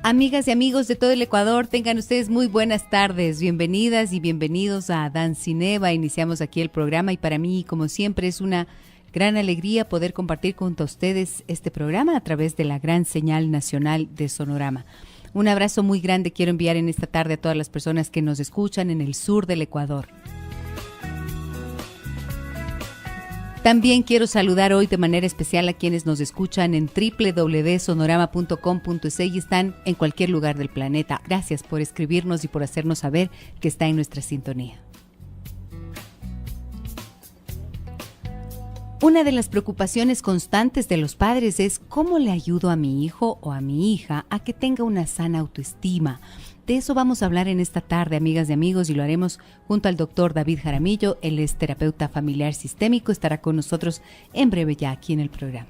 Amigas y amigos de todo el Ecuador, tengan ustedes muy buenas tardes. Bienvenidas y bienvenidos a Dancineva. Iniciamos aquí el programa y para mí, como siempre, es una gran alegría poder compartir junto a ustedes este programa a través de la gran señal nacional de Sonorama. Un abrazo muy grande quiero enviar en esta tarde a todas las personas que nos escuchan en el sur del Ecuador. También quiero saludar hoy de manera especial a quienes nos escuchan en www.sonorama.com.es y están en cualquier lugar del planeta. Gracias por escribirnos y por hacernos saber que está en nuestra sintonía. Una de las preocupaciones constantes de los padres es cómo le ayudo a mi hijo o a mi hija a que tenga una sana autoestima. De eso vamos a hablar en esta tarde, amigas y amigos, y lo haremos junto al doctor David Jaramillo. Él es terapeuta familiar sistémico, estará con nosotros en breve ya aquí en el programa.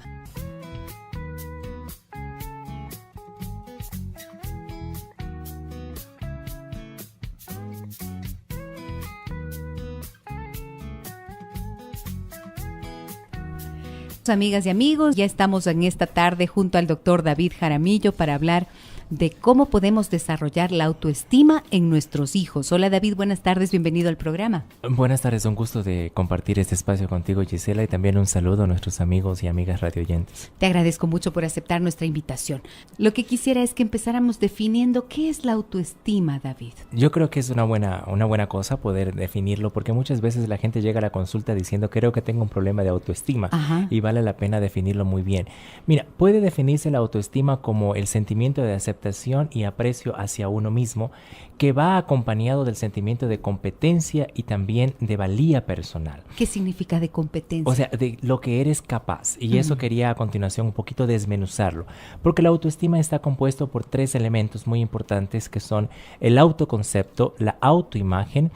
Amigas y amigos, ya estamos en esta tarde junto al doctor David Jaramillo para hablar de cómo podemos desarrollar la autoestima en nuestros hijos. Hola David, buenas tardes, bienvenido al programa. Buenas tardes, un gusto de compartir este espacio contigo, Gisela, y también un saludo a nuestros amigos y amigas radioyentes. Te agradezco mucho por aceptar nuestra invitación. Lo que quisiera es que empezáramos definiendo qué es la autoestima, David. Yo creo que es una buena cosa poder definirlo, porque muchas veces la gente llega a la consulta diciendo creo que tengo un problema de autoestima. Ajá. Y vale la pena definirlo muy bien. Mira, puede definirse la autoestima como el sentimiento de aceptación y aprecio hacia uno mismo, que va acompañado del sentimiento de competencia y también de valía personal. ¿Qué significa de competencia? O sea, de lo que eres capaz. Y eso quería a continuación un poquito desmenuzarlo. Porque la autoestima está compuesto por 3 elementos muy importantes que son el autoconcepto, la autoimagen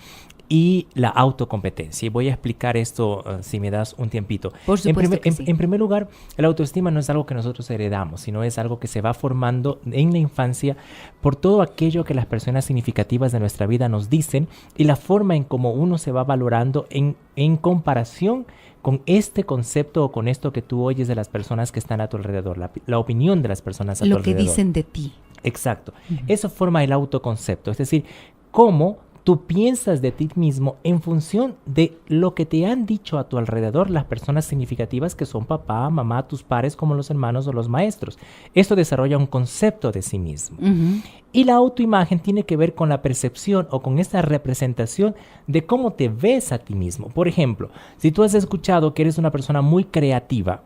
y la autocompetencia. Y voy a explicar esto si me das un tiempito. Por supuesto que sí. En primer lugar, la autoestima no es algo que nosotros heredamos, sino es algo que se va formando en la infancia por todo aquello que las personas significativas de nuestra vida nos dicen y la forma en cómo uno se va valorando en comparación con este concepto o con esto que tú oyes de las personas que están a tu alrededor, la opinión de las personas a tu alrededor. Lo que dicen de ti. Exacto. Eso forma el autoconcepto, es decir, cómo tú piensas de ti mismo en función de lo que te han dicho a tu alrededor las personas significativas que son papá, mamá, tus pares como los hermanos o los maestros. Esto desarrolla un concepto de sí mismo. Y la autoimagen tiene que ver con la percepción o con esta representación de cómo te ves a ti mismo. Por ejemplo, si tú has escuchado que eres una persona muy creativa,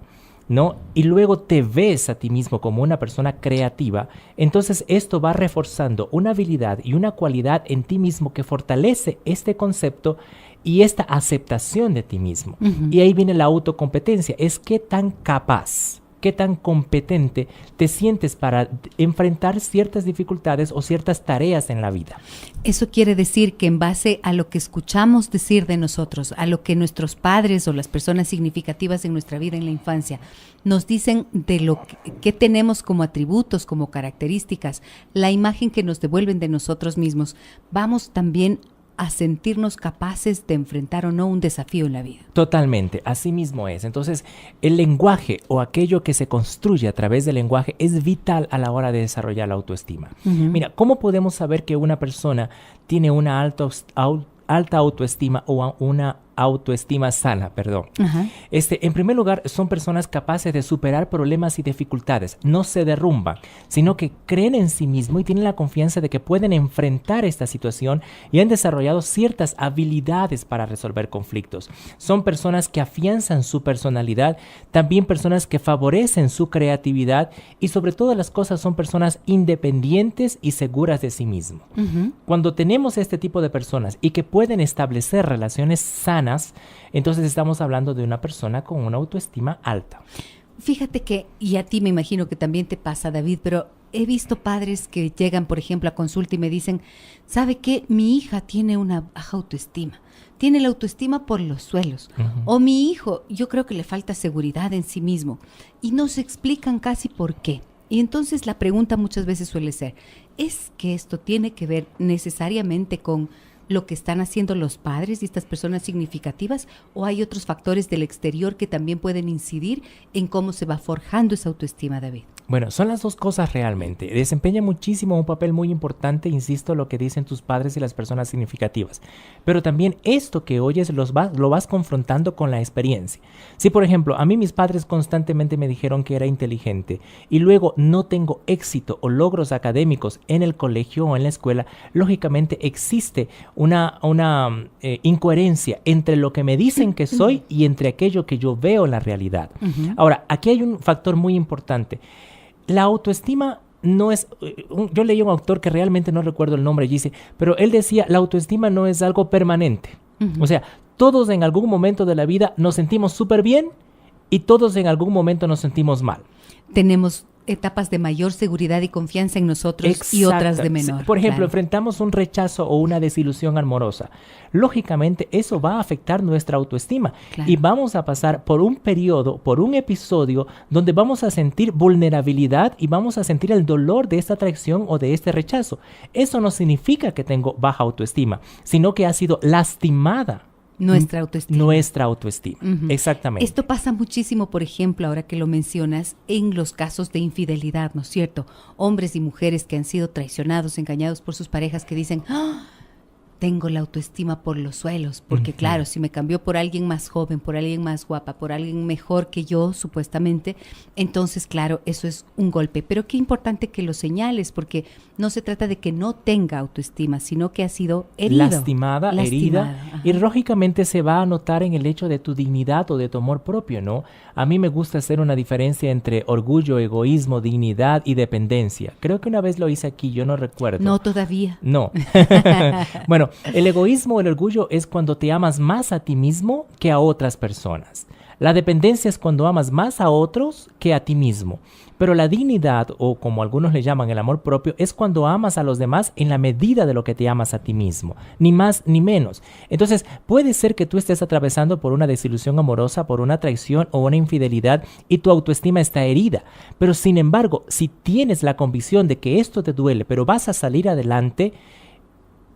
¿no? Y luego te ves a ti mismo como una persona creativa, entonces esto va reforzando una habilidad y una cualidad en ti mismo que fortalece este concepto y esta aceptación de ti mismo. Y ahí viene la autocompetencia, es qué tan capaz, qué tan competente te sientes para enfrentar ciertas dificultades o ciertas tareas en la vida. Eso quiere decir que en base a lo que escuchamos decir de nosotros, a lo que nuestros padres o las personas significativas en nuestra vida en la infancia nos dicen de lo que tenemos como atributos, como características, la imagen que nos devuelven de nosotros mismos, vamos también a sentirnos capaces de enfrentar o no un desafío en la vida. Totalmente, así mismo es. Entonces, el lenguaje o aquello que se construye a través del lenguaje es vital a la hora de desarrollar la autoestima. Mira, ¿cómo podemos saber que una persona tiene una alta autoestima o una autoestima sana, perdón? En primer lugar, son personas capaces de superar problemas y dificultades, no se derrumban, sino que creen en sí mismos y tienen la confianza de que pueden enfrentar esta situación y han desarrollado ciertas habilidades para resolver conflictos. Son personas que afianzan su personalidad, también personas que favorecen su creatividad y sobre todas las cosas son personas independientes y seguras de sí mismos. Cuando tenemos este tipo de personas y que pueden establecer relaciones sanas, entonces estamos hablando de una persona con una autoestima alta. Fíjate que, y a ti me imagino que también te pasa, David, pero he visto padres que llegan, por ejemplo, a consulta y me dicen, ¿sabe qué? Mi hija tiene una baja autoestima. Tiene la autoestima por los suelos. O mi hijo, yo creo que le falta seguridad en sí mismo. Y no se explican casi por qué. Y entonces la pregunta muchas veces suele ser, ¿es que esto tiene que ver necesariamente con lo que están haciendo los padres y estas personas significativas, o hay otros factores del exterior que también pueden incidir en cómo se va forjando esa autoestima, David? Bueno, son las dos cosas realmente. Desempeña muchísimo un papel muy importante, insisto, lo que dicen tus padres y las personas significativas. Pero también esto que oyes lo vas confrontando con la experiencia. Si, por ejemplo, a mí mis padres constantemente me dijeron que era inteligente y luego no tengo éxito o logros académicos en el colegio o en la escuela, lógicamente existe una incoherencia entre lo que me dicen que soy y entre aquello que yo veo en la realidad. Ahora, aquí hay un factor muy importante. La autoestima no es... Yo leí a un autor que realmente no recuerdo el nombre, dice, pero él decía, la autoestima no es algo permanente. O sea, todos en algún momento de la vida nos sentimos súper bien y todos en algún momento nos sentimos mal. Tenemos etapas de mayor seguridad y confianza en nosotros y otras de menor. Por ejemplo, enfrentamos un rechazo o una desilusión amorosa. Lógicamente, eso va a afectar nuestra autoestima y vamos a pasar por un periodo, por un episodio donde vamos a sentir vulnerabilidad y vamos a sentir el dolor de esta traición o de este rechazo. Eso no significa que tengo baja autoestima, sino que ha sido lastimada. Nuestra autoestima. Exactamente. Esto pasa muchísimo, por ejemplo, ahora que lo mencionas, en los casos de infidelidad, ¿no es cierto? Hombres y mujeres que han sido traicionados, engañados por sus parejas, que dicen, tengo la autoestima por los suelos, porque claro, si me cambió por alguien más joven, por alguien más guapa, por alguien mejor que yo, supuestamente, entonces, claro, eso es un golpe. Pero qué importante que lo señales, porque no se trata de que no tenga autoestima, sino que ha sido herido. Lastimada. Herida. Y lógicamente se va a notar en el hecho de tu dignidad o de tu amor propio, ¿no? A mí me gusta hacer una diferencia entre orgullo, egoísmo, dignidad y dependencia. Creo que una vez lo hice aquí, yo no recuerdo. No, todavía. No. Bueno, el egoísmo o el orgullo es cuando te amas más a ti mismo que a otras personas. La dependencia es cuando amas más a otros que a ti mismo. Pero la dignidad, o como algunos le llaman el amor propio, es cuando amas a los demás en la medida de lo que te amas a ti mismo. Ni más ni menos. Entonces, puede ser que tú estés atravesando por una desilusión amorosa, por una traición o una infidelidad y tu autoestima está herida. Pero sin embargo, si tienes la convicción de que esto te duele, pero vas a salir adelante,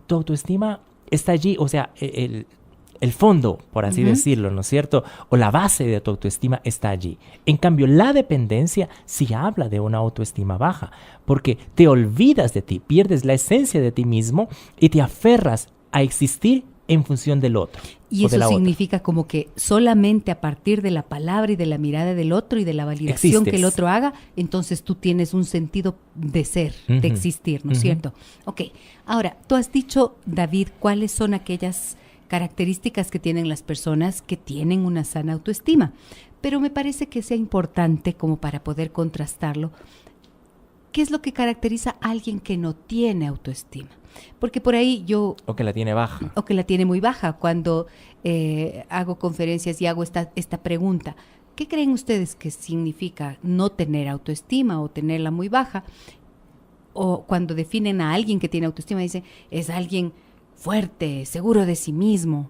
tu autoestima está allí, o sea, el fondo, por así decirlo, ¿no es cierto? O la base de tu autoestima está allí. En cambio, la dependencia sí habla de una autoestima baja, porque te olvidas de ti, pierdes la esencia de ti mismo y te aferras a existir en función del otro. Y eso significa como que solamente a partir de la palabra y de la mirada del otro y de la validación que el otro haga, entonces tú tienes un sentido de ser, de existir, ¿no es cierto? Ok, ahora, tú has dicho, David, ¿cuáles son aquellas características que tienen las personas que tienen una sana autoestima? Pero me parece que sea importante, como para poder contrastarlo, ¿qué es lo que caracteriza a alguien que no tiene autoestima? Porque por ahí yo... O que la tiene baja. O que la tiene muy baja. Cuando hago conferencias y hago esta pregunta, ¿qué creen ustedes que significa no tener autoestima o tenerla muy baja? O cuando definen a alguien que tiene autoestima, dicen, es alguien fuerte, seguro de sí mismo.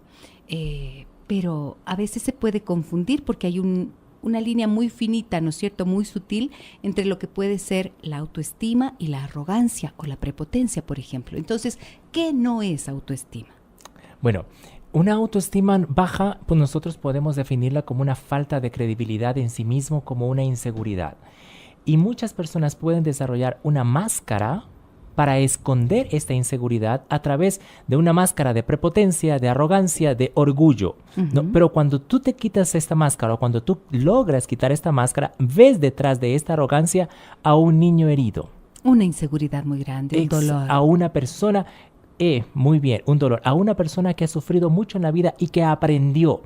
Pero a veces se puede confundir porque hay una línea muy finita, ¿no es cierto?, muy sutil entre lo que puede ser la autoestima y la arrogancia o la prepotencia, por ejemplo. Entonces, ¿qué no es autoestima? Bueno, una autoestima baja, pues nosotros podemos definirla como una falta de credibilidad en sí mismo, como una inseguridad. Y muchas personas pueden desarrollar una máscara para esconder esta inseguridad a través de una máscara de prepotencia, de arrogancia, de orgullo, ¿no? Pero cuando tú te quitas esta máscara o cuando tú logras quitar esta máscara, ves detrás de esta arrogancia a un niño herido. Una inseguridad muy grande, un dolor. A una persona, muy bien, un dolor. A una persona que ha sufrido mucho en la vida y que aprendió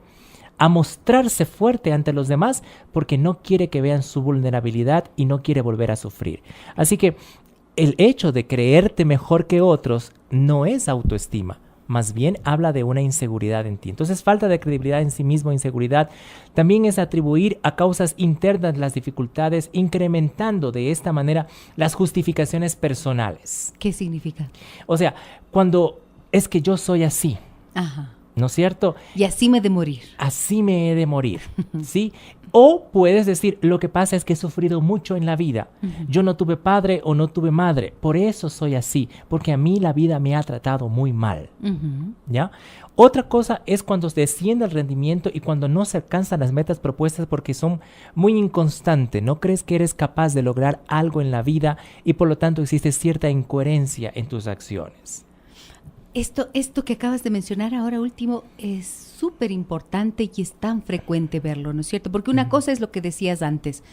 a mostrarse fuerte ante los demás porque no quiere que vean su vulnerabilidad y no quiere volver a sufrir. Así que el hecho de creerte mejor que otros no es autoestima, más bien habla de una inseguridad en ti. Entonces, falta de credibilidad en sí mismo, inseguridad, también es atribuir a causas internas las dificultades, incrementando de esta manera las justificaciones personales. ¿Qué significa? O sea, cuando es que yo soy así. Ajá. ¿no es cierto? Y así me he de morir. Así me he de morir, ¿sí? O puedes decir, lo que pasa es que he sufrido mucho en la vida. Yo no tuve padre o no tuve madre, por eso soy así, porque a mí la vida me ha tratado muy mal, ¿ya? Otra cosa es cuando desciende el rendimiento y cuando no se alcanzan las metas propuestas porque son muy inconstantes. No crees que eres capaz de lograr algo en la vida y por lo tanto existe cierta incoherencia en tus acciones. Esto que acabas de mencionar ahora último es súper importante y es tan frecuente verlo, ¿no es cierto? Porque una cosa es lo que decías antes,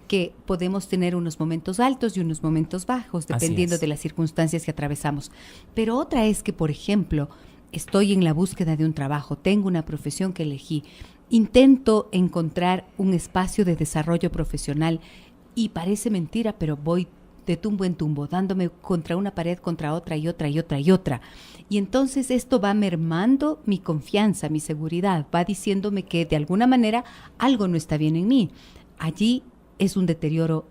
que podemos tener unos momentos altos y unos momentos bajos, dependiendo de las circunstancias que atravesamos. Pero otra es que, por ejemplo, estoy en la búsqueda de un trabajo, tengo una profesión que elegí, intento encontrar un espacio de desarrollo profesional y parece mentira, pero voy de tumbo en tumbo, dándome contra una pared, contra otra y otra y otra y otra. Y entonces esto va mermando mi confianza, mi seguridad, va diciéndome que de alguna manera algo no está bien en mí. Allí es un deterioro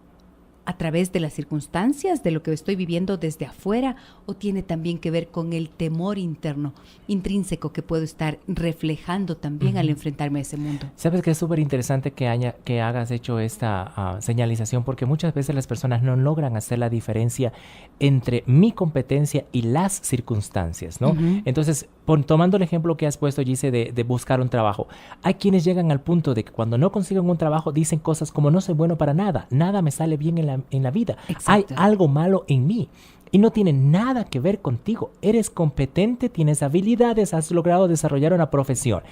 a través de las circunstancias, de lo que estoy viviendo desde afuera, o tiene también que ver con el temor interno, intrínseco que puedo estar reflejando también al enfrentarme a ese mundo. Sabes que es súper interesante que hagas hecho esta señalización, porque muchas veces las personas no logran hacer la diferencia entre mi competencia y las circunstancias, ¿no? Entonces, tomando el ejemplo que has puesto, Gise, de buscar un trabajo, hay quienes llegan al punto de que cuando no consiguen un trabajo dicen cosas como no soy bueno para nada, nada me sale bien en la vida. Exacto. Hay algo malo en mí y no tiene nada que ver contigo. Eres competente, tienes habilidades, has logrado desarrollar una profesión.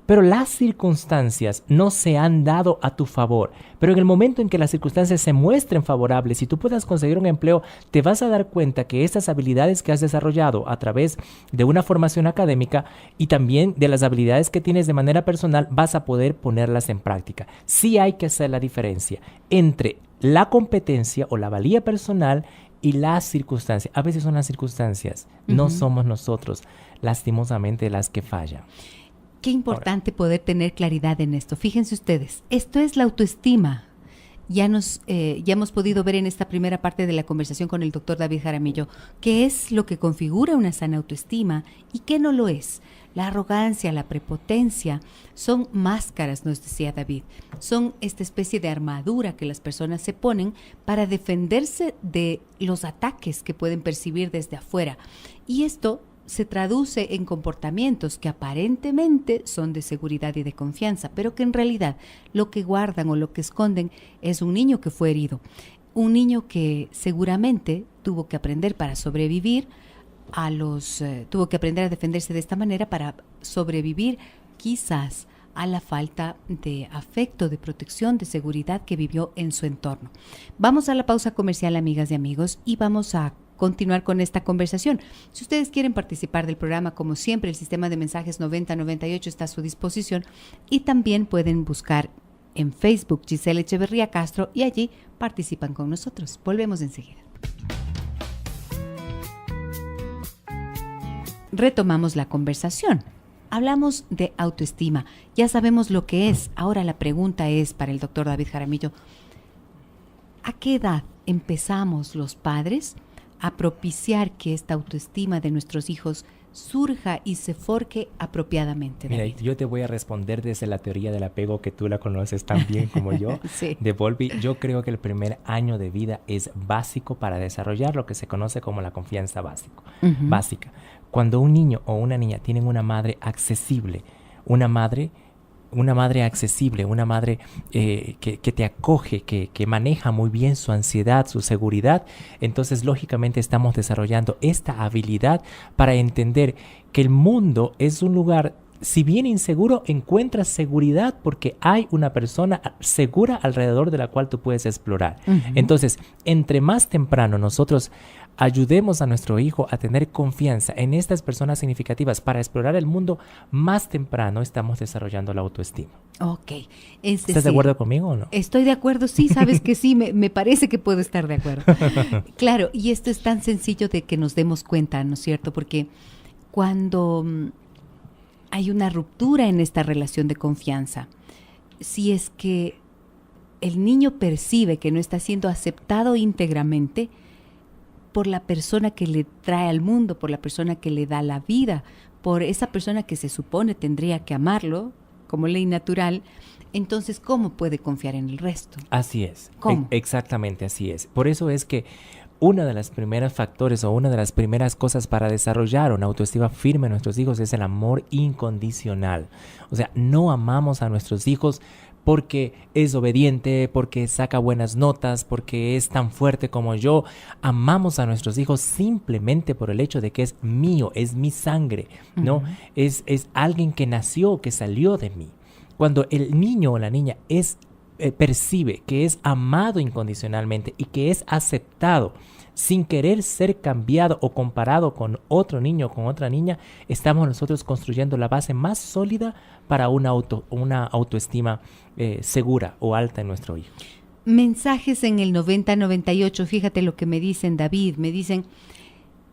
Pero las circunstancias no se han dado a tu favor. Pero en el momento en que las circunstancias se muestren favorables y tú puedas conseguir un empleo, te vas a dar cuenta que estas habilidades que has desarrollado a través de una formación académica y también de las habilidades que tienes de manera personal, vas a poder ponerlas en práctica. Sí hay que hacer la diferencia entre la competencia o la valía personal y las circunstancias. A veces son las circunstancias, no somos nosotros, lastimosamente, las que fallan. Qué importante poder tener claridad en esto. Fíjense ustedes, esto es la autoestima. Ya hemos podido ver en esta primera parte de la conversación con el doctor David Jaramillo qué es lo que configura una sana autoestima y qué no lo es. La arrogancia, la prepotencia son máscaras, nos decía David. Son esta especie de armadura que las personas se ponen para defenderse de los ataques que pueden percibir desde afuera. Y esto se traduce en comportamientos que aparentemente son de seguridad y de confianza, pero que en realidad lo que guardan o lo que esconden es un niño que fue herido. Un niño que seguramente tuvo que aprender para sobrevivir tuvo que aprender a defenderse de esta manera para sobrevivir quizás a la falta de afecto, de protección, de seguridad que vivió en su entorno. Vamos a la pausa comercial, amigas y amigos, y vamos a continuar con esta conversación. Si ustedes quieren participar del programa, como siempre, el sistema de mensajes 9098 está a su disposición y también pueden buscar en Facebook Giselle Echeverría Castro y allí participan con nosotros. Volvemos enseguida. Retomamos la conversación. Hablamos de autoestima. Ya sabemos lo que es. Ahora la pregunta es para el doctor David Jaramillo. ¿A qué edad empezamos los padres a propiciar que esta autoestima de nuestros hijos surja y se forje apropiadamente? Mira, David, yo te voy a responder desde la teoría del apego, que tú la conoces tan bien como yo, sí, de Bowlby. Yo creo que el primer año de vida es básico para desarrollar lo que se conoce como la confianza básica. Cuando un niño o una niña tienen una madre accesible, una madre accesible, una madre que te acoge, que maneja muy bien su ansiedad, su seguridad, entonces lógicamente estamos desarrollando esta habilidad para entender que el mundo es un lugar, si bien inseguro, encuentras seguridad porque hay una persona segura alrededor de la cual tú puedes explorar. Entonces, entre más temprano nosotros ayudemos a nuestro hijo a tener confianza en estas personas significativas para explorar el mundo, más temprano estamos desarrollando la autoestima. Ok. ¿Estás de acuerdo conmigo o no? Estoy de acuerdo, sí, sabes que sí, me parece que puedo estar de acuerdo. Claro, y esto es tan sencillo de que nos demos cuenta, ¿no es cierto? Porque cuando hay una ruptura en esta relación de confianza, si es que el niño percibe que no está siendo aceptado íntegramente por la persona que le trae al mundo, por la persona que le da la vida, por esa persona que se supone tendría que amarlo como ley natural, entonces, ¿cómo puede confiar en el resto? Así es. ¿Cómo? Exactamente, así es. Por eso es que uno de los primeros factores o una de las primeras cosas para desarrollar una autoestima firme en nuestros hijos es el amor incondicional. O sea, no amamos a nuestros hijos porque es obediente, porque saca buenas notas, porque es tan fuerte como yo. Amamos a nuestros hijos simplemente por el hecho de que es mío, es mi sangre, ¿no? Es alguien que nació, que salió de mí. Cuando el niño o la niña percibe que es amado incondicionalmente y que es aceptado sin querer ser cambiado o comparado con otro niño o con otra niña, estamos nosotros construyendo la base más sólida para una autoestima segura o alta en nuestro hijo. Mensajes en el 9098, fíjate lo que me dicen, David, me dicen,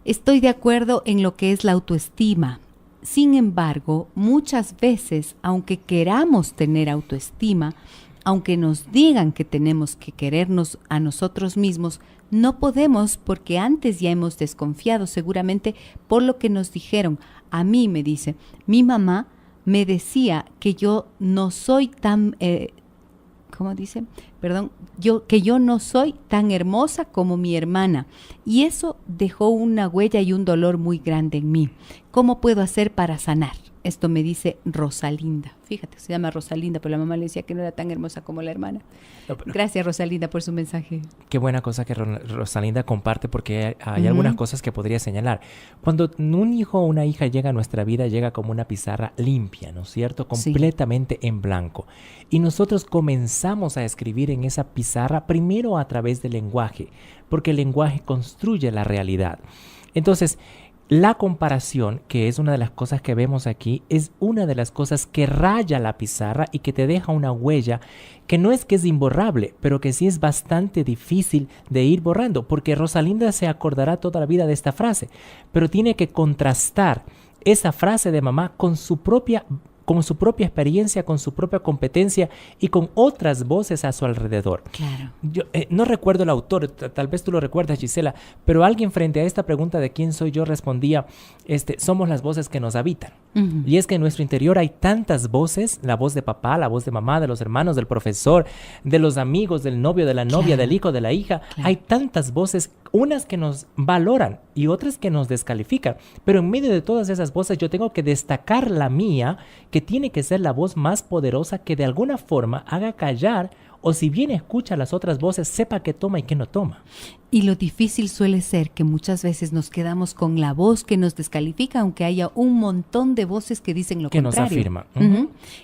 estoy de acuerdo en lo que es la autoestima. Sin embargo, muchas veces, aunque queramos tener autoestima, aunque nos digan que tenemos que querernos a nosotros mismos, no podemos porque antes ya hemos desconfiado seguramente por lo que nos dijeron. A mí me dice, mi mamá me decía que yo no soy tan... ¿cómo dice? Perdón, que yo no soy tan hermosa como mi hermana. Y eso dejó una huella y un dolor muy grande en mí. ¿Cómo puedo hacer para sanar? Esto me dice Rosalinda. Fíjate, se llama Rosalinda, pero la mamá le decía que no era tan hermosa como la hermana. No, gracias, Rosalinda, por su mensaje. Qué buena cosa que Rosalinda comparte, porque hay algunas cosas que podría señalar. Cuando un hijo o una hija llega a nuestra vida, llega como una pizarra limpia, ¿no es cierto? Completamente en blanco. Y nosotros comenzamos a escribir en esa pizarra primero a través del lenguaje, porque el lenguaje construye la realidad. Entonces, la comparación, que es una de las cosas que vemos aquí, es una de las cosas que raya la pizarra y que te deja una huella que no es que es imborrable, pero que sí es bastante difícil de ir borrando, porque Rosalinda se acordará toda la vida de esta frase, pero tiene que contrastar esa frase de mamá con su propia experiencia, con su propia competencia y con otras voces a su alrededor. Claro. Yo no recuerdo el autor, tal vez tú lo recuerdas, Gisela, pero alguien frente a esta pregunta de quién soy yo respondía, somos las voces que nos habitan. Y es que en nuestro interior hay tantas voces, la voz de papá, la voz de mamá, de los hermanos, del profesor, de los amigos, del novio, de la novia, del hijo, de la hija. Hay tantas voces, unas que nos valoran y otras que nos descalifican. Pero en medio de todas esas voces yo tengo que destacar la mía, que tiene que ser la voz más poderosa que de alguna forma haga callar, o si bien escucha las otras voces, sepa qué toma y qué no toma. Y lo difícil suele ser que muchas veces nos quedamos con la voz que nos descalifica, aunque haya un montón de voces que dicen lo contrario. Que nos afirma.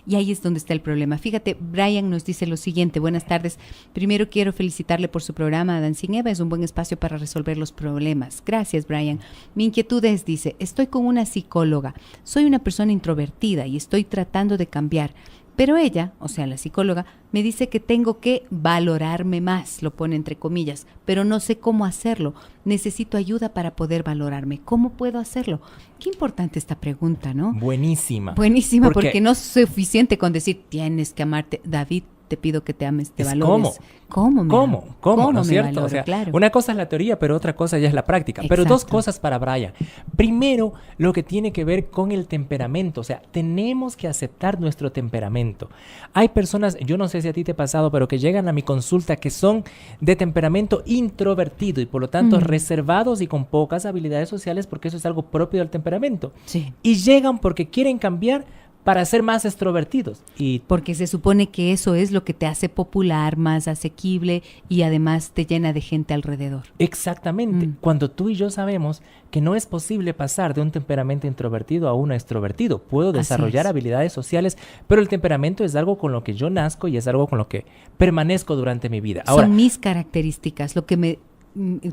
Y ahí es donde está el problema. Fíjate, Brian nos dice lo siguiente. Buenas tardes. Primero quiero felicitarle por su programa, Adán sin Eva. Es un buen espacio para resolver los problemas. Gracias, Brian. Mi inquietud es, dice, estoy con una psicóloga. Soy una persona introvertida y estoy tratando de cambiar. Pero ella, o sea, la psicóloga, me dice que tengo que valorarme más, lo pone entre comillas, pero no sé cómo hacerlo. Necesito ayuda para poder valorarme. ¿Cómo puedo hacerlo? Qué importante esta pregunta, ¿no? Buenísima. Buenísima, porque no es suficiente con decir, tienes que amarte. David, te pido que te ames, te valores. ¿Cómo? ¿No es cierto? Valoro? O sea, claro. Una cosa es la teoría, pero otra cosa ya es la práctica. Exacto. Pero dos cosas para Brian. Primero, lo que tiene que ver con el temperamento. O sea, tenemos que aceptar nuestro temperamento. Hay personas, yo no sé si a ti te ha pasado, pero que llegan a mi consulta que son de temperamento introvertido y por lo tanto reservados y con pocas habilidades sociales, porque eso es algo propio del temperamento. Sí. Y llegan porque quieren cambiar para ser más extrovertidos. Y porque se supone que eso es lo que te hace popular, más asequible y además te llena de gente alrededor. Exactamente. Cuando tú y yo sabemos que no es posible pasar de un temperamento introvertido a uno extrovertido. Puedo desarrollar habilidades sociales, pero el temperamento es algo con lo que yo nazco y es algo con lo que permanezco durante mi vida. Ahora, son mis características,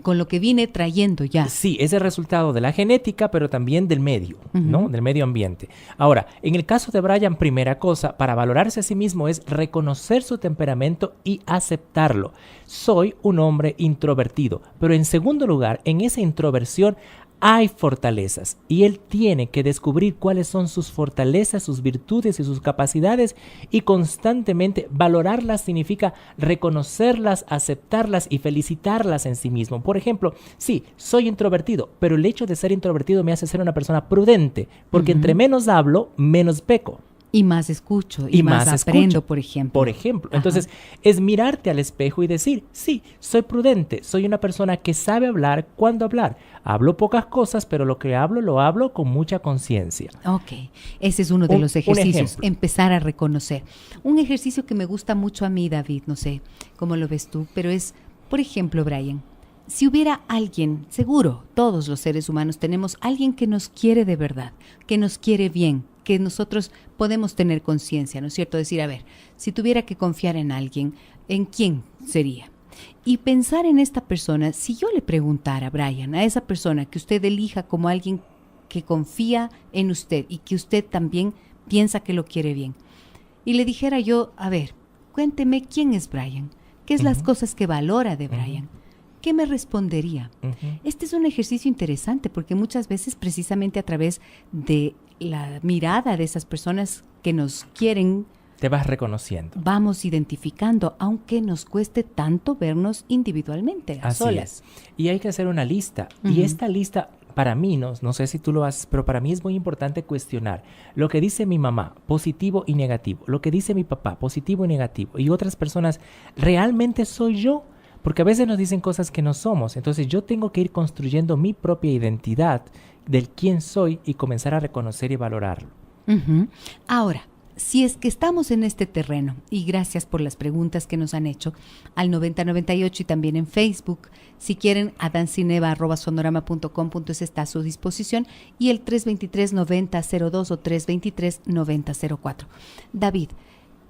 con lo que vine trayendo ya. Sí, es el resultado de la genética, pero también del medio, ¿no? Del medio ambiente. Ahora, en el caso de Brian, primera cosa, para valorarse a sí mismo es reconocer su temperamento y aceptarlo. Soy un hombre introvertido, pero en segundo lugar, en esa introversión hay fortalezas y él tiene que descubrir cuáles son sus fortalezas, sus virtudes y sus capacidades y constantemente valorarlas significa reconocerlas, aceptarlas y felicitarlas en sí mismo. Por ejemplo, sí, soy introvertido, pero el hecho de ser introvertido me hace ser una persona prudente porque entre menos hablo, menos peco. Y más escucho, y más aprendo, por ejemplo. Por ejemplo. Entonces, es mirarte al espejo y decir, sí, soy prudente, soy una persona que sabe hablar cuándo hablar. Hablo pocas cosas, pero lo que hablo, lo hablo con mucha conciencia. Ok, ese es uno de los ejercicios, empezar a reconocer. Un ejercicio que me gusta mucho a mí, David, no sé cómo lo ves tú, pero es, por ejemplo, Brian, si hubiera alguien, seguro, todos los seres humanos tenemos alguien que nos quiere de verdad, que nos quiere bien, que nosotros podemos tener conciencia, ¿no es cierto? Decir, a ver, si tuviera que confiar en alguien, ¿en quién sería? Y pensar en esta persona, si yo le preguntara, Brian, a esa persona que usted elija como alguien que confía en usted y que usted también piensa que lo quiere bien, y le dijera yo, a ver, cuénteme quién es Brian, qué es las cosas que valora de Brian, ¿qué me respondería? Este es un ejercicio interesante porque muchas veces precisamente a través de la mirada de esas personas que nos quieren, te vas reconociendo. Vamos identificando, aunque nos cueste tanto vernos individualmente, a solas. Y hay que hacer una lista. Y esta lista, para mí, no sé si tú lo haces, pero para mí es muy importante cuestionar lo que dice mi mamá, positivo y negativo. Lo que dice mi papá, positivo y negativo. Y otras personas, ¿realmente soy yo? Porque a veces nos dicen cosas que no somos. Entonces yo tengo que ir construyendo mi propia identidad del quién soy y comenzar a reconocer y valorarlo. Ahora, si es que estamos en este terreno, y gracias por las preguntas que nos han hecho, al 9098 y también en Facebook, si quieren, a dancineva@sonorama.com.es está a su disposición, y el 323-9002 o 323-9004. David,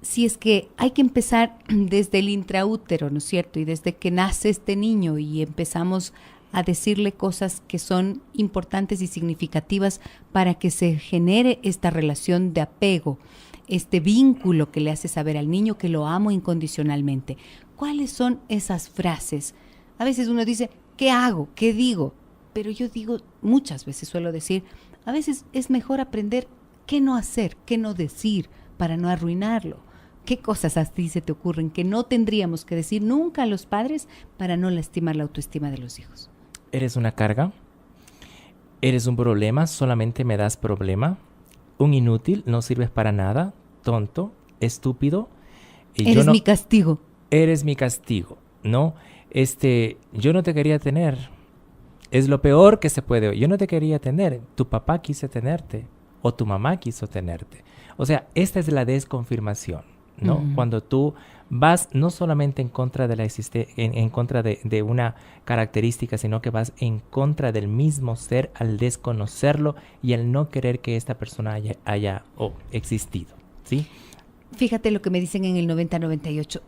si es que hay que empezar desde el intraútero, ¿no es cierto? Y desde que nace este niño y empezamos a decirle cosas que son importantes y significativas para que se genere esta relación de apego, este vínculo que le hace saber al niño que lo amo incondicionalmente. ¿Cuáles son esas frases? A veces uno dice, ¿qué hago? ¿Qué digo? Pero yo digo, muchas veces suelo decir, a veces es mejor aprender qué no hacer, qué no decir para no arruinarlo. ¿Qué cosas a ti se te ocurren que no tendríamos que decir nunca a los padres para no lastimar la autoestima de los hijos? ¿Eres una carga? ¿Eres un problema? ¿Solamente me das problema? ¿Un inútil? ¿No sirves para nada? ¿Tonto? ¿Estúpido? Eres mi castigo. Eres mi castigo, ¿no? Yo no te quería tener. Es lo peor que se puede oír. Yo no te quería tener. Tu papá quiso tenerte. O tu mamá quiso tenerte. O sea, esta es la desconfirmación, ¿no? Cuando tú vas no solamente en contra de en contra de una característica, sino que vas en contra del mismo ser al desconocerlo y al no querer que esta persona haya existido, ¿sí? Fíjate lo que me dicen en el 9098.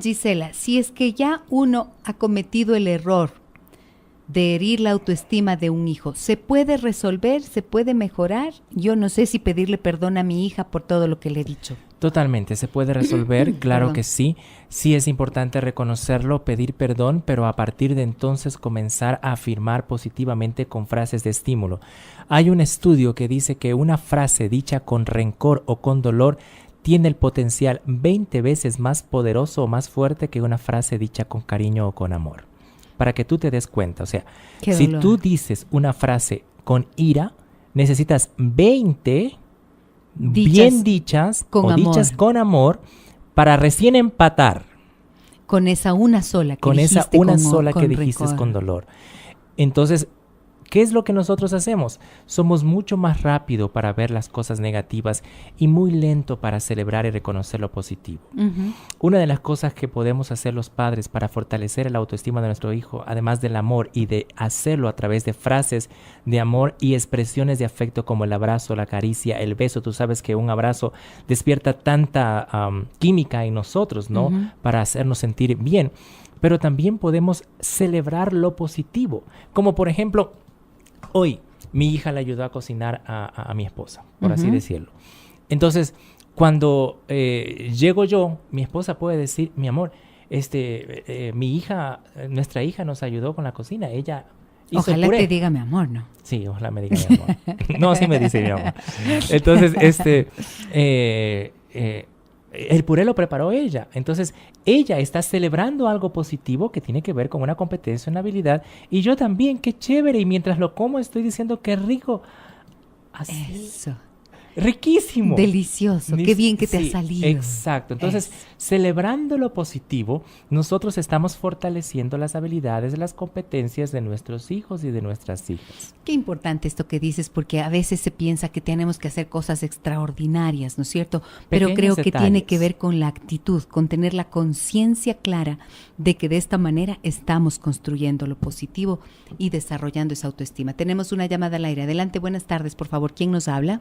Gisela, si es que ya uno ha cometido el error de herir la autoestima de un hijo, ¿se puede resolver? ¿Se puede mejorar? Yo no sé si pedirle perdón a mi hija por todo lo que le he dicho. Totalmente, se puede resolver, claro que sí. Sí es importante reconocerlo, pedir perdón, pero a partir de entonces comenzar a afirmar positivamente con frases de estímulo. Hay un estudio que dice que una frase dicha con rencor o con dolor tiene el potencial 20 veces más poderoso o más fuerte que una frase dicha con cariño o con amor. Para que tú te des cuenta, o sea, si tú dices una frase con ira, necesitas 20 bien dichas o dichas con amor para recién empatar. Con esa una sola que dijiste con dolor. Entonces, ¿qué es lo que nosotros hacemos? Somos mucho más rápido para ver las cosas negativas y muy lento para celebrar y reconocer lo positivo. Una de las cosas que podemos hacer los padres para fortalecer la autoestima de nuestro hijo, además del amor y de hacerlo a través de frases de amor y expresiones de afecto como el abrazo, la caricia, el beso. Tú sabes que un abrazo despierta tanta química en nosotros, ¿no? Para hacernos sentir bien. Pero también podemos celebrar lo positivo, como por ejemplo, hoy mi hija le ayudó a cocinar a mi esposa, por así decirlo. Entonces, cuando llego yo, mi esposa puede decir, mi amor, nuestra hija nos ayudó con la cocina. Ella Hizo Ojalá puré. te diga mi amor, ¿no? Sí, ojalá me diga mi amor. No, sí me dice mi amor. Entonces, el puré lo preparó ella. Entonces, ella está celebrando algo positivo que tiene que ver con una competencia, una habilidad. Y yo también, qué chévere. Y mientras lo como, estoy diciendo qué rico. Así. Eso. Riquísimo. Delicioso. Qué bien que te ha Sí, salido. exacto. Entonces, celebrando lo positivo, nosotros estamos fortaleciendo las habilidades, las competencias de nuestros hijos y de nuestras hijas. Qué importante esto que dices, porque a veces se piensa que tenemos que hacer cosas extraordinarias, ¿no es cierto? Pero Pequeños creo que tiene detalles. que ver con la actitud, con tener la conciencia clara de que de esta manera estamos construyendo lo positivo y desarrollando esa autoestima. Tenemos una llamada al aire. Adelante, buenas tardes, por favor. ¿Quién nos habla?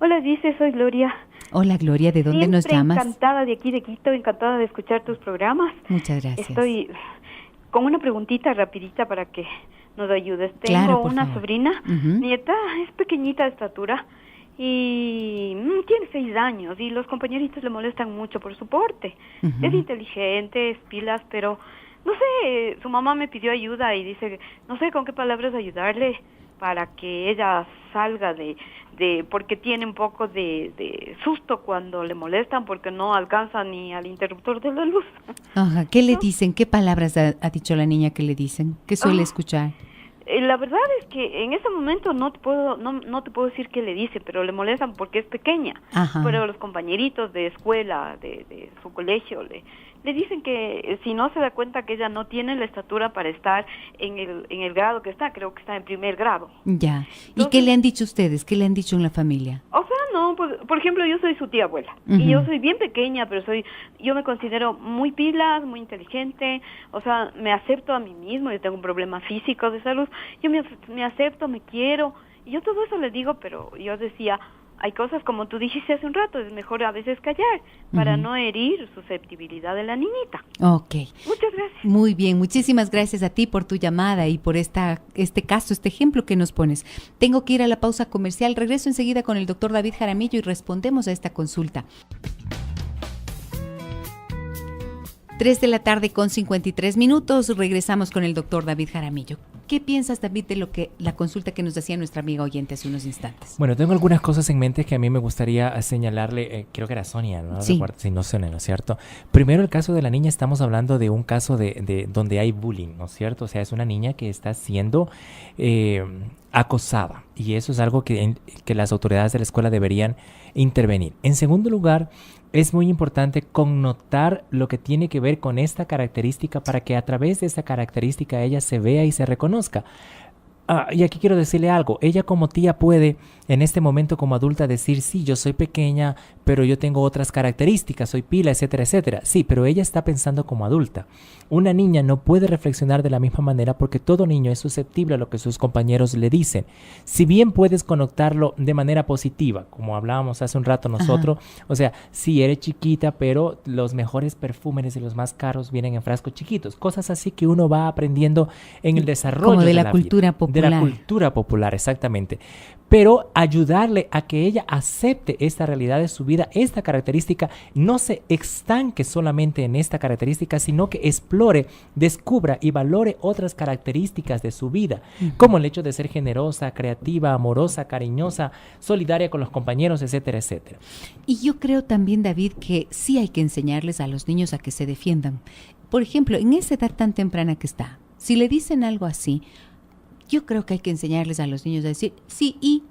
Hola, dice, soy Gloria. Hola, Gloria, ¿de dónde nos llamas? Encantada de aquí de Quito, encantada de escuchar tus programas. Muchas gracias. Estoy con una preguntita rapidita para que nos ayudes. Claro, Tengo por una favor. sobrina, Ujú. nieta, es pequeñita de estatura y tiene 6 años y los compañeritos le molestan mucho por su porte. Ujú. Es inteligente, es pilas, pero no sé, su mamá me pidió ayuda y dice, no sé con qué palabras ayudarle para que ella salga porque tiene un poco de susto cuando le molestan porque no alcanza ni al interruptor de la luz. Ajá. ¿Qué le dicen? ¿Qué palabras ha dicho la niña que le dicen? ¿Qué suele escuchar? La verdad es que en ese momento no te puedo decir qué le dice, pero le molestan porque es pequeña. Ajá. Pero los compañeritos de escuela, de su colegio, le dicen que si no se da cuenta que ella no tiene la estatura para estar en el grado que está, creo que está en primer grado. Ya. ¿Y Entonces, qué le han dicho ustedes? ¿Qué le han dicho en la familia? O sea, no, pues, por ejemplo, yo soy su tía abuela Ujú. y yo soy bien pequeña, pero yo me considero muy pilas, muy inteligente, o sea, me acepto a mí mismo, yo tengo un problema físico de salud, yo me acepto, me quiero, y yo todo eso le digo, pero yo decía, hay cosas como tú dijiste hace un rato, es mejor a veces callar para Ujú. no herir susceptibilidad de la niñita. Ok. Muchas gracias. Muy bien, muchísimas gracias a ti por tu llamada y por este caso, este ejemplo que nos pones. Tengo que ir a la pausa comercial. Regreso enseguida con el doctor David Jaramillo y respondemos a esta consulta. 3 de la tarde con 53 minutos. Regresamos con el doctor David Jaramillo. ¿Qué piensas, David, de la consulta que nos hacía nuestra amiga oyente hace unos instantes? Bueno, tengo algunas cosas en mente que a mí me gustaría señalarle. Creo que era Sonia, ¿no? Sí. Sí, no Sonia, ¿no es cierto? Primero, el caso de la niña, estamos hablando de un caso de donde hay bullying, ¿no es cierto? O sea, es una niña que está siendo acosada y eso es algo que las autoridades de la escuela deberían intervenir. En segundo lugar, es muy importante connotar lo que tiene que ver con esta característica para que a través de esa característica ella se vea y se reconozca. Y aquí quiero decirle algo, ella como tía puede en este momento como adulta decir, sí, yo soy pequeña, pero yo tengo otras características, soy pila, etcétera, etcétera. Sí, pero ella está pensando como adulta. Una niña no puede reflexionar de la misma manera porque todo niño es susceptible a lo que sus compañeros le dicen. Si bien puedes connotarlo de manera positiva, como hablábamos hace un rato nosotros, o sea, sí, eres chiquita, pero los mejores perfumes y los más caros vienen en frascos chiquitos. Cosas así que uno va aprendiendo en el desarrollo Como de la vida. cultura popular. De la cultura popular, exactamente. Pero ayudarle a que ella acepte esta realidad de su vida, esta característica, no se estanque solamente en esta característica, sino que explore, descubra y valore otras características de su vida, como el hecho de ser generosa, creativa, amorosa, cariñosa, solidaria con los compañeros, etcétera, etcétera. Y yo creo también, David, que sí hay que enseñarles a los niños a que se defiendan. Por ejemplo, en esa edad tan temprana que está, si le dicen algo así, yo creo que hay que enseñarles a los niños a decir sí y,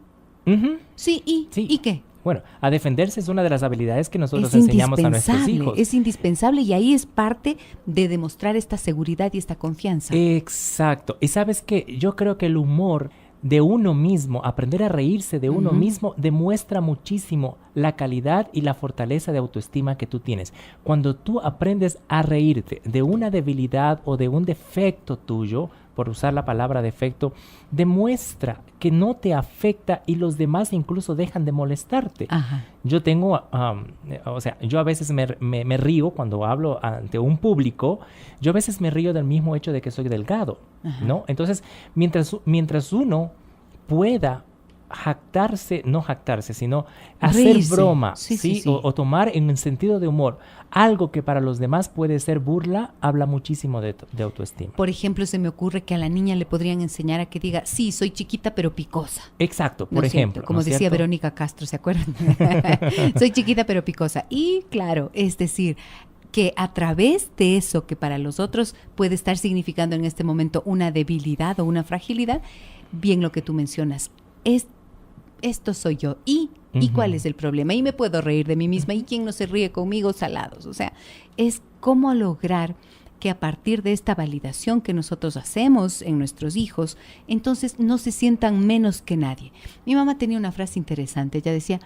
sí y, Sí. ¿y qué? Bueno, a defenderse es una de las habilidades que nosotros enseñamos a nuestros hijos. Es indispensable y ahí es parte de demostrar esta seguridad y esta confianza. Exacto. Y sabes qué, yo creo que el humor de uno mismo, aprender a reírse de uno mismo, demuestra muchísimo la calidad y la fortaleza de autoestima que tú tienes. Cuando tú aprendes a reírte de una debilidad o de un defecto tuyo, por usar la palabra defecto, demuestra que no te afecta y los demás incluso dejan de molestarte. Ajá. Yo tengo, yo a veces me río cuando hablo ante un público, yo a veces me río del mismo hecho de que soy delgado, Ajá. ¿no? Entonces, mientras uno pueda no jactarse, sino hacer reírse. broma, Sí. O tomar en un sentido de humor algo que para los demás puede ser burla, habla muchísimo de autoestima. Por ejemplo, se me ocurre que a la niña le podrían enseñar a que diga, sí, soy chiquita pero picosa. Exacto, ¿No por es cierto? ejemplo. Como ¿no es decía cierto? Verónica Castro, ¿se acuerdan? Soy chiquita pero picosa. Y claro, es decir, que a través de eso que para los otros puede estar significando en este momento una debilidad o una fragilidad, bien lo que tú mencionas, esto soy yo. ¿Y cuál es el problema? Y me puedo reír de mí misma. ¿Y quién no se ríe conmigo? Salados. O sea, es cómo lograr que a partir de esta validación que nosotros hacemos en nuestros hijos, entonces no se sientan menos que nadie. Mi mamá tenía una frase interesante. Ella decía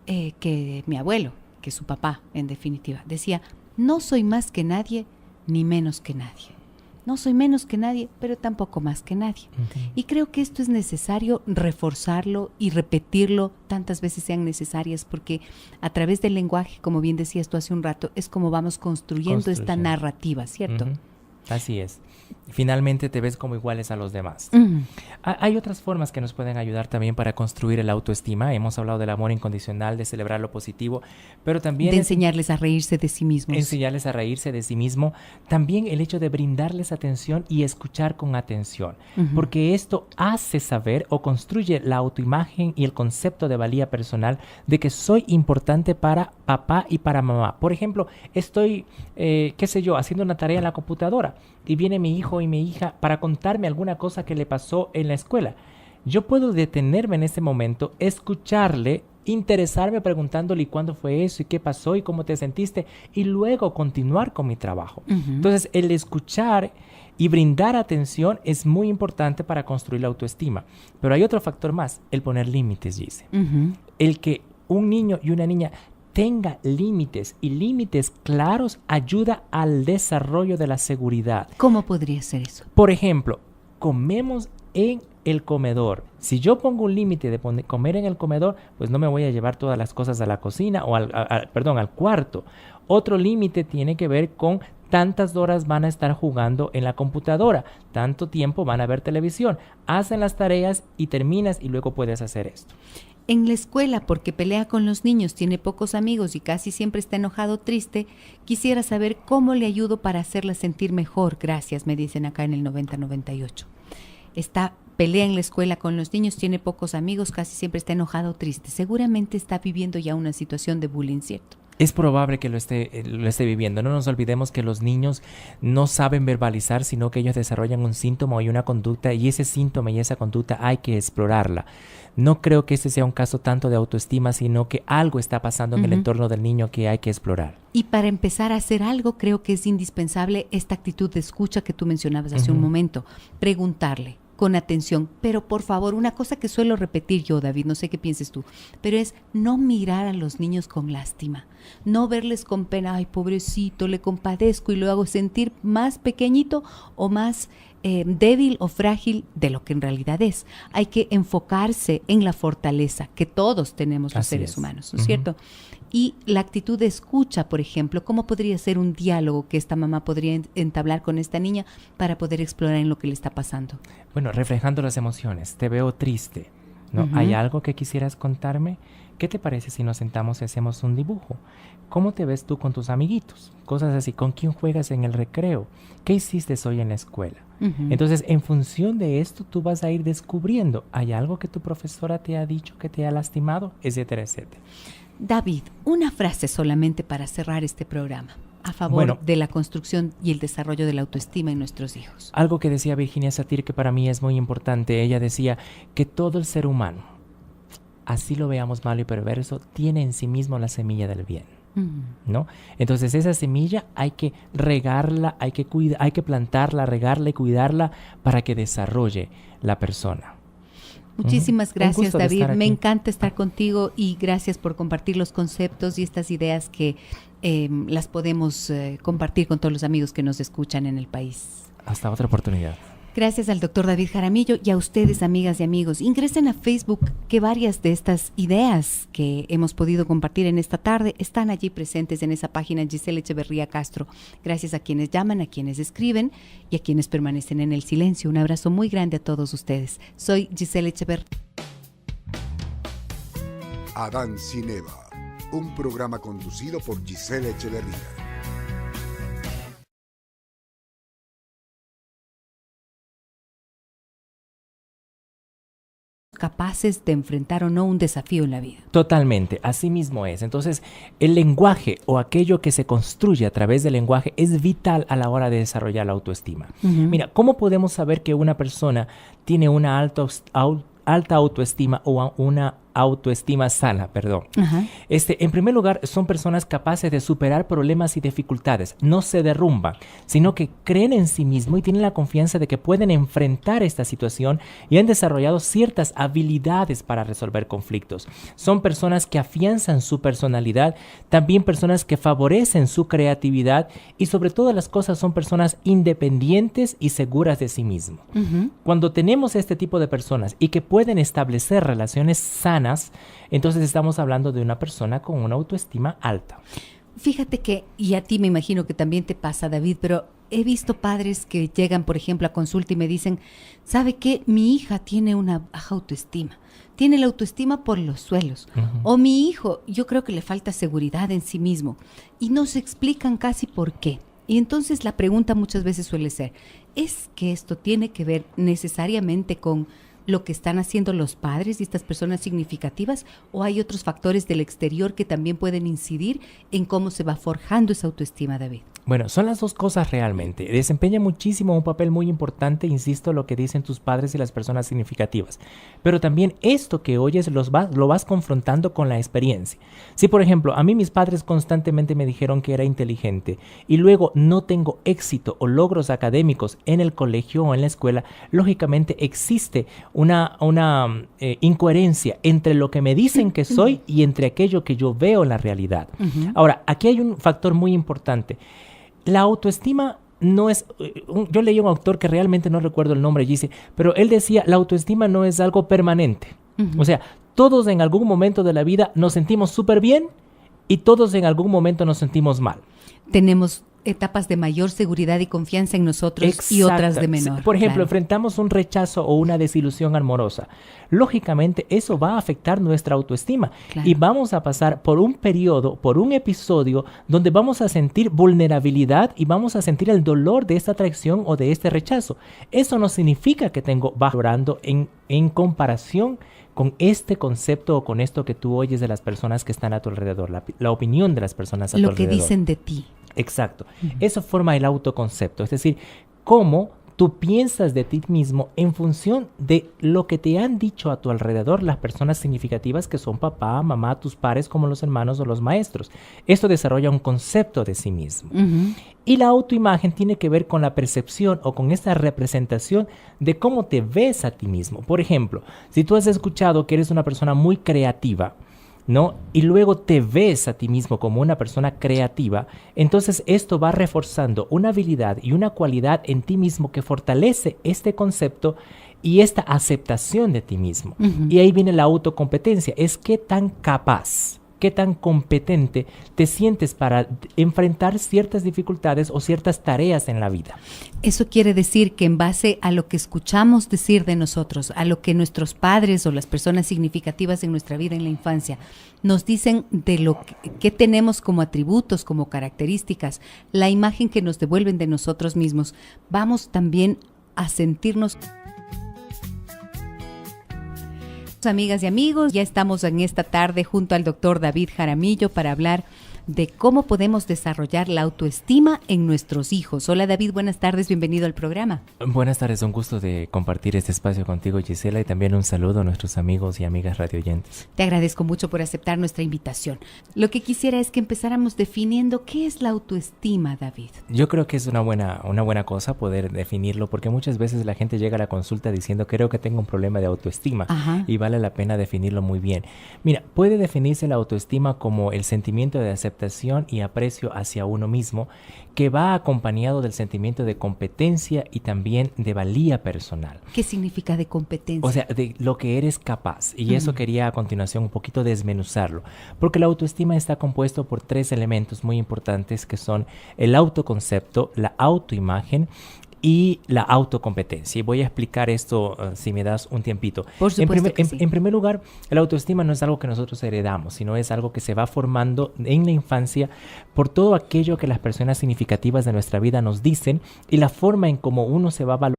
que mi abuelo, que su papá, en definitiva, decía, no soy más que nadie ni menos que nadie. No soy menos que nadie, pero tampoco más que nadie. Y creo que esto es necesario reforzarlo y repetirlo tantas veces sean necesarias, porque a través del lenguaje, como bien decías tú hace un rato, es como vamos construyendo esta narrativa, ¿cierto? Así es. Finalmente te ves como iguales a los demás. Hay otras formas que nos pueden ayudar también para construir el autoestima. Hemos hablado del amor incondicional, de celebrar lo positivo, pero también de enseñarles a reírse de sí mismos. Enseñarles a reírse de sí mismo. También el hecho de brindarles atención y escuchar con atención, porque esto hace saber o construye la autoimagen y el concepto de valía personal de que soy importante para papá y para mamá. Por ejemplo, estoy, haciendo una tarea en la computadora y viene mi hijo y mi hija para contarme alguna cosa que le pasó en la escuela. Yo puedo detenerme en ese momento, escucharle, interesarme preguntándole ¿y cuándo fue eso? ¿Y qué pasó? ¿Y cómo te sentiste? Y luego continuar con mi trabajo. Entonces, el escuchar y brindar atención es muy importante para construir la autoestima. Pero hay otro factor más, el poner límites, Gise. El que un niño y una niña tenga límites y límites claros ayuda al desarrollo de la seguridad. ¿Cómo podría ser eso? Por ejemplo, comemos en el comedor. Si yo pongo un límite de comer en el comedor, pues no me voy a llevar todas las cosas a la cocina o al cuarto. Otro límite tiene que ver con tantas horas van a estar jugando en la computadora, tanto tiempo van a ver televisión. Hacen las tareas y terminas y luego puedes hacer esto. En la escuela, porque pelea con los niños, tiene pocos amigos y casi siempre está enojado o triste, quisiera saber cómo le ayudo para hacerla sentir mejor. Gracias, me dicen acá en el 9098. Pelea en la escuela con los niños, tiene pocos amigos, casi siempre está enojado o triste. Seguramente está viviendo ya una situación de bullying, ¿cierto? Es probable que lo esté viviendo. No nos olvidemos que los niños no saben verbalizar, sino que ellos desarrollan un síntoma y una conducta, y ese síntoma y esa conducta hay que explorarla. No creo que este sea un caso tanto de autoestima, sino que algo está pasando en el entorno del niño que hay que explorar. Y para empezar a hacer algo, creo que es indispensable esta actitud de escucha que tú mencionabas hace un momento. Preguntarle con atención, pero por favor, una cosa que suelo repetir yo, David, no sé qué pienses tú, pero es no mirar a los niños con lástima, no verles con pena, ay, pobrecito, le compadezco y lo hago sentir más pequeñito o más débil o frágil de lo que en realidad es. Hay que enfocarse en la fortaleza que todos tenemos los seres humanos, ¿no es cierto? Y la actitud de escucha, por ejemplo, ¿cómo podría ser un diálogo que esta mamá podría entablar con esta niña para poder explorar en lo que le está pasando? Bueno, reflejando las emociones. Te veo triste, ¿no? ¿Hay algo que quisieras contarme? ¿Qué te parece si nos sentamos y hacemos un dibujo? ¿Cómo te ves tú con tus amiguitos? Cosas así. ¿Con quién juegas en el recreo? ¿Qué hiciste hoy en la escuela? Entonces, en función de esto, tú vas a ir descubriendo, ¿hay algo que tu profesora te ha dicho que te ha lastimado? Etcétera, etcétera. David, una frase solamente para cerrar este programa a favor de la construcción y el desarrollo de la autoestima en nuestros hijos. Algo que decía Virginia Satir que para mí es muy importante. Ella decía que todo el ser humano, así lo veamos malo y perverso, tiene en sí mismo la semilla del bien, ¿no? Entonces esa semilla hay que regarla, hay que plantarla, regarla y cuidarla para que desarrolle la persona. Muchísimas gracias, David. Me encanta estar contigo y gracias por compartir los conceptos y estas ideas que las podemos compartir con todos los amigos que nos escuchan en el país. Hasta otra oportunidad. Gracias al doctor David Jaramillo y a ustedes, amigas y amigos. Ingresen a Facebook, que varias de estas ideas que hemos podido compartir en esta tarde están allí presentes en esa página Giselle Echeverría Castro. Gracias a quienes llaman, a quienes escriben y a quienes permanecen en el silencio. Un abrazo muy grande a todos ustedes. Soy Giselle Echeverría. Adán Cineva, un programa conducido por Gisela Echeverría. Capaces de enfrentar o no un desafío en la vida. Totalmente, así mismo es. Entonces, el lenguaje o aquello que se construye a través del lenguaje es vital a la hora de desarrollar la autoestima. Mira, ¿cómo podemos saber que una persona tiene una alta autoestima o una autoestima sana, perdón? En primer lugar, son personas capaces de superar problemas y dificultades, no se derrumban, sino que creen en sí mismos y tienen la confianza de que pueden enfrentar esta situación y han desarrollado ciertas habilidades para resolver conflictos. Son personas que afianzan su personalidad, también personas que favorecen su creatividad y sobre todas las cosas son personas independientes y seguras de sí mismos. Cuando tenemos este tipo de personas y que pueden establecer relaciones sanas, entonces estamos hablando de una persona con una autoestima alta. Fíjate que, y a ti me imagino que también te pasa, David, pero he visto padres que llegan, por ejemplo, a consulta y me dicen, ¿sabe qué? Mi hija tiene una baja autoestima, tiene la autoestima por los suelos. O mi hijo, yo creo que le falta seguridad en sí mismo. Y no se explican casi por qué. Y entonces la pregunta muchas veces suele ser, ¿es que esto tiene que ver necesariamente con lo que están haciendo los padres y estas personas significativas, o hay otros factores del exterior que también pueden incidir en cómo se va forjando esa autoestima, David? Bueno, son las dos cosas realmente. Desempeña muchísimo un papel muy importante, insisto, lo que dicen tus padres y las personas significativas. Pero también esto que oyes lo vas confrontando con la experiencia. Si, por ejemplo, a mí mis padres constantemente me dijeron que era inteligente y luego no tengo éxito o logros académicos en el colegio o en la escuela, lógicamente existe una incoherencia entre lo que me dicen que soy y entre aquello que yo veo en la realidad. Ahora, aquí hay un factor muy importante. La autoestima no es... Yo leí a un autor que realmente no recuerdo el nombre, dice, pero él decía, la autoestima no es algo permanente. O sea, todos en algún momento de la vida nos sentimos súper bien y todos en algún momento nos sentimos mal. Tenemos etapas de mayor seguridad y confianza en nosotros y otras de menor. Por ejemplo, enfrentamos un rechazo o una desilusión amorosa. Lógicamente, eso va a afectar nuestra autoestima y vamos a pasar por un periodo, por un episodio donde vamos a sentir vulnerabilidad y vamos a sentir el dolor de esta traición o de este rechazo. Eso no significa que tengo valorando en comparación con este concepto o con esto que tú oyes de las personas que están a tu alrededor, la opinión de las personas a tu alrededor. Lo que dicen de ti. Exacto. Eso forma el autoconcepto, es decir, cómo tú piensas de ti mismo en función de lo que te han dicho a tu alrededor las personas significativas que son papá, mamá, tus pares como los hermanos o los maestros. Esto desarrolla un concepto de sí mismo. Y la autoimagen tiene que ver con la percepción o con esta representación de cómo te ves a ti mismo. Por ejemplo, si tú has escuchado que eres una persona muy creativa, ¿no? Y luego te ves a ti mismo como una persona creativa, entonces esto va reforzando una habilidad y una cualidad en ti mismo que fortalece este concepto y esta aceptación de ti mismo. Y ahí viene la autocompetencia, es qué tan capaz, qué tan competente te sientes para enfrentar ciertas dificultades o ciertas tareas en la vida. Eso quiere decir que en base a lo que escuchamos decir de nosotros, a lo que nuestros padres o las personas significativas en nuestra vida en la infancia nos dicen de lo que tenemos como atributos, como características, la imagen que nos devuelven de nosotros mismos, vamos también a sentirnos... Amigas y amigos, ya estamos en esta tarde junto al doctor David Jaramillo para hablar de cómo podemos desarrollar la autoestima en nuestros hijos. Hola David, buenas tardes, bienvenido al programa. Buenas tardes, un gusto de compartir este espacio contigo, Gisela, y también un saludo a nuestros amigos y amigas radioyentes. Te agradezco mucho por aceptar nuestra invitación. Lo que quisiera es que empezáramos definiendo qué es la autoestima, David. Yo creo que es una buena cosa poder definirlo, porque muchas veces la gente llega a la consulta diciendo creo que tengo un problema de autoestima. Y vale la pena definirlo muy bien. Mira, puede definirse la autoestima como el sentimiento de aceptación y aprecio hacia uno mismo que va acompañado del sentimiento de competencia y también de valía personal. ¿Qué significa de competencia? O sea, de lo que eres capaz. Y eso quería a continuación un poquito desmenuzarlo. Porque la autoestima está compuesto por 3 elementos muy importantes que son el autoconcepto, la autoimagen y la autocompetencia. Y voy a explicar esto si me das un tiempito. Por supuesto que sí. En primer lugar, la autoestima no es algo que nosotros heredamos, sino es algo que se va formando en la infancia por todo aquello que las personas significativas de nuestra vida nos dicen y la forma en cómo uno se va valorando.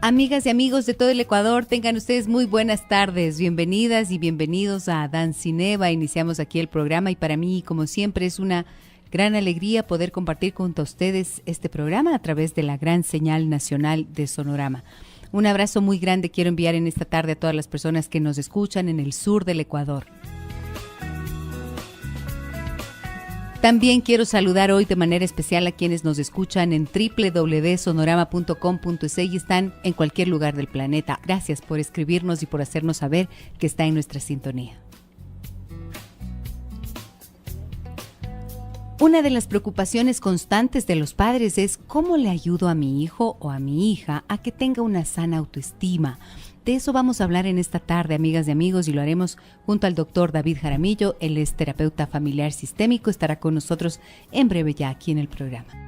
Amigas y amigos de todo el Ecuador, tengan ustedes muy buenas tardes. Bienvenidas y bienvenidos a Dancineva. Iniciamos aquí el programa y para mí, como siempre, es una gran alegría poder compartir junto a ustedes este programa a través de la gran señal nacional de Sonorama. Un abrazo muy grande quiero enviar en esta tarde a todas las personas que nos escuchan en el sur del Ecuador. También quiero saludar hoy de manera especial a quienes nos escuchan en www.sonorama.com.es y están en cualquier lugar del planeta. Gracias por escribirnos y por hacernos saber que está en nuestra sintonía. Una de las preocupaciones constantes de los padres es cómo le ayudo a mi hijo o a mi hija a que tenga una sana autoestima. De eso vamos a hablar en esta tarde, amigas y amigos, y lo haremos junto al doctor David Jaramillo. Él es terapeuta familiar sistémico, estará con nosotros en breve ya aquí en el programa.